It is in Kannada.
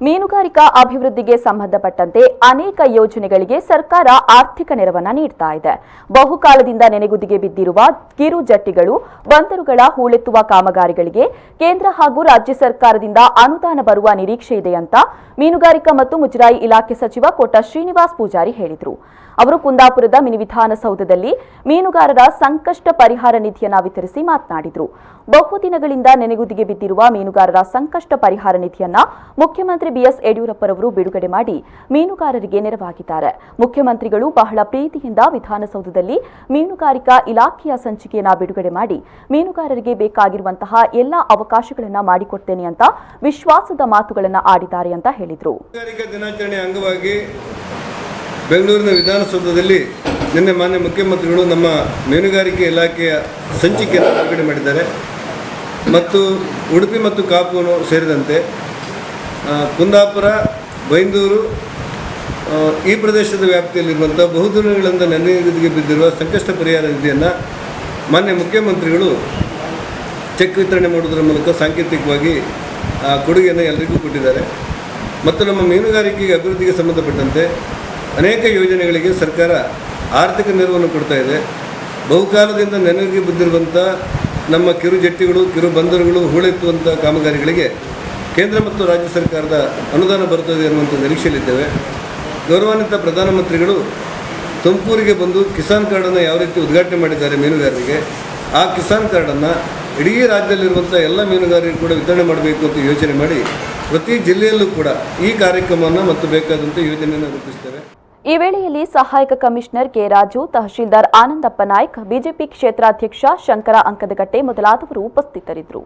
ಮೀನುಗಾರಿಕಾ ಅಭಿವೃದ್ಧಿಗೆ ಸಂಬಂಧಪಟ್ಟಂತೆ ಅನೇಕ ಯೋಜನೆಗಳಿಗೆ ಸರ್ಕಾರ ಆರ್ಥಿಕ ನೆರವನ್ನು ನೀಡ್ತಾ ಇದೆ. ಬಹುಕಾಲದಿಂದ ನೆನೆಗುದಿಗೆ ಬಿದ್ದಿರುವ ಕಿರು ಜಟ್ಟಿಗಳು, ಬಂದರುಗಳ ಹೂಳೆತ್ತುವ ಕಾಮಗಾರಿಗಳಿಗೆ ಕೇಂದ್ರ ಹಾಗೂ ರಾಜ್ಯ ಸರ್ಕಾರದಿಂದ ಅನುದಾನ ಬರುವ ನಿರೀಕ್ಷೆ ಇದೆ ಅಂತ ಮೀನುಗಾರಿಕಾ ಮತ್ತು ಮುಜರಾಯಿ ಇಲಾಖೆ ಸಚಿವ ಕೋಟ ಶ್ರೀನಿವಾಸ್ ಪೂಜಾರಿ ಹೇಳಿದರು. ಅವರು ಕುಂದಾಪುರದ ಮಿನಿ ವಿಧಾನಸೌಧದಲ್ಲಿ ಮೀನುಗಾರರ ಸಂಕಷ್ಟ ಪರಿಹಾರ ನಿಧಿಯನ್ನು ವಿತರಿಸಿ ಮಾತನಾಡಿದರು. ಬಹುದಿನಗಳಿಂದ ನೆನೆಗುದಿಗೆ ಬಿದ್ದಿರುವ ಮೀನುಗಾರರ ಸಂಕಷ್ಟ ಪರಿಹಾರ ನಿಧಿಯನ್ನು ಮುಖ್ಯಮಂತ್ರಿ ಬಿಎಸ್ ಯಡಿಯೂರಪ್ಪರವರು ಬಿಡುಗಡೆ ಮಾಡಿ ಮೀನುಗಾರರಿಗೆ ನೆರವಾಗಿದ್ದಾರೆ. ಮುಖ್ಯಮಂತ್ರಿಗಳು ಬಹಳ ಪ್ರೀತಿಯಿಂದ ವಿಧಾನಸೌಧದಲ್ಲಿ ಮೀನುಗಾರಿಕಾ ಇಲಾಖೆಯ ಸಂಚಿಕೆಯನ್ನು ಬಿಡುಗಡೆ ಮಾಡಿ ಮೀನುಗಾರರಿಗೆ ಬೇಕಾಗಿರುವಂತಹ ಎಲ್ಲಾ ಅವಕಾಶಗಳನ್ನು ಮಾಡಿಕೊಡ್ತೇನೆ ಅಂತ ವಿಶ್ವಾಸದ ಮಾತುಗಳನ್ನು ಆಡಿದ್ದಾರೆ ಅಂತ ಹೇಳಿದರು. ಬೆಂಗಳೂರಿನ ವಿಧಾನಸೌಧದಲ್ಲಿ ನಿನ್ನೆ ಮಾನ್ಯ ಮುಖ್ಯಮಂತ್ರಿಗಳು ನಮ್ಮ ಮೀನುಗಾರಿಕೆ ಇಲಾಖೆಯ ಸಂಚಿಕೆಯನ್ನು ಬಿಡುಗಡೆ ಮಾಡಿದ್ದಾರೆ ಮತ್ತು ಉಡುಪಿ ಮತ್ತು ಕಾಪು ಸೇರಿದಂತೆ ಕುಂದಾಪುರ, ಬೈಂದೂರು ಈ ಪ್ರದೇಶದ ವ್ಯಾಪ್ತಿಯಲ್ಲಿರುವಂಥ ಬಹುದಿನಗಳಿಂದ ನೆನೆಗುದಿಗೆ ಬಿದ್ದಿರುವ ಸಂಕಷ್ಟ ಪರಿಹಾರ ನಿಧಿಯನ್ನು ಮಾನ್ಯ ಮುಖ್ಯಮಂತ್ರಿಗಳು ಚೆಕ್ ವಿತರಣೆ ಮಾಡುವುದರ ಮೂಲಕ ಸಾಂಕೇತಿಕವಾಗಿ ಕೊಡುಗೆಯನ್ನು ಎಲ್ಲರಿಗೂ ಕೊಟ್ಟಿದ್ದಾರೆ ಮತ್ತು ನಮ್ಮ ಮೀನುಗಾರಿಕೆಗೆ ಅಭಿವೃದ್ಧಿಗೆ ಸಂಬಂಧಪಟ್ಟಂತೆ ಅನೇಕ ಯೋಜನೆಗಳಿಗೆ ಸರ್ಕಾರ ಆರ್ಥಿಕ ನೆರವನ್ನು ಕೊಡ್ತಾ ಇದೆ. ಬಹುಕಾಲದಿಂದ ನೆನೆಗೆ ಬಿದ್ದಿರುವಂಥ ನಮ್ಮ ಕಿರು ಜಟ್ಟಿಗಳು, ಕಿರು ಬಂದರುಗಳು, ಹೂಳೆತ್ತುವಂಥ ಕಾಮಗಾರಿಗಳಿಗೆ ಕೇಂದ್ರ ಮತ್ತು ರಾಜ್ಯ ಸರ್ಕಾರದ ಅನುದಾನ ಬರುತ್ತದೆ ಎನ್ನುವಂಥ ನಿರೀಕ್ಷೆಯಲ್ಲಿದ್ದೇವೆ. ಗೌರವಾನ್ವಿತ ಪ್ರಧಾನಮಂತ್ರಿಗಳು ತುಮಕೂರಿಗೆ ಬಂದು ಕಿಸಾನ್ ಕಾರ್ಡನ್ನು ಯಾವ ರೀತಿ ಉದ್ಘಾಟನೆ ಮಾಡಿದ್ದಾರೆ ಮೀನುಗಾರರಿಗೆ, ಆ ಕಿಸಾನ್ ಕಾರ್ಡನ್ನು ಇಡೀ ರಾಜ್ಯದಲ್ಲಿರುವಂಥ ಎಲ್ಲ ಮೀನುಗಾರರಿಗೂ ಕೂಡ ವಿತರಣೆ ಮಾಡಬೇಕು ಅಂತ ಯೋಚನೆ ಮಾಡಿ ಪ್ರತಿ ಜಿಲ್ಲೆಯಲ್ಲೂ ಕೂಡ ಈ ಕಾರ್ಯಕ್ರಮವನ್ನು ಮತ್ತು ಬೇಕಾದಂಥ ಯೋಜನೆಯನ್ನು ರೂಪಿಸ್ತೇವೆ. ಈ ವೇಳೆಯಲ್ಲಿ ಸಹಾಯಕ commissioner K Raju, tahsildar Anandappa Naik, BJP ಕ್ಷೇತ್ರಾಧ್ಯಕ್ಷ ಶಂಕರ ಅಂಕದಗಟ್ಟೆ ಮೊದಲಾದವರು ಉಪಸ್ಥಿತರಿದ್ದರು.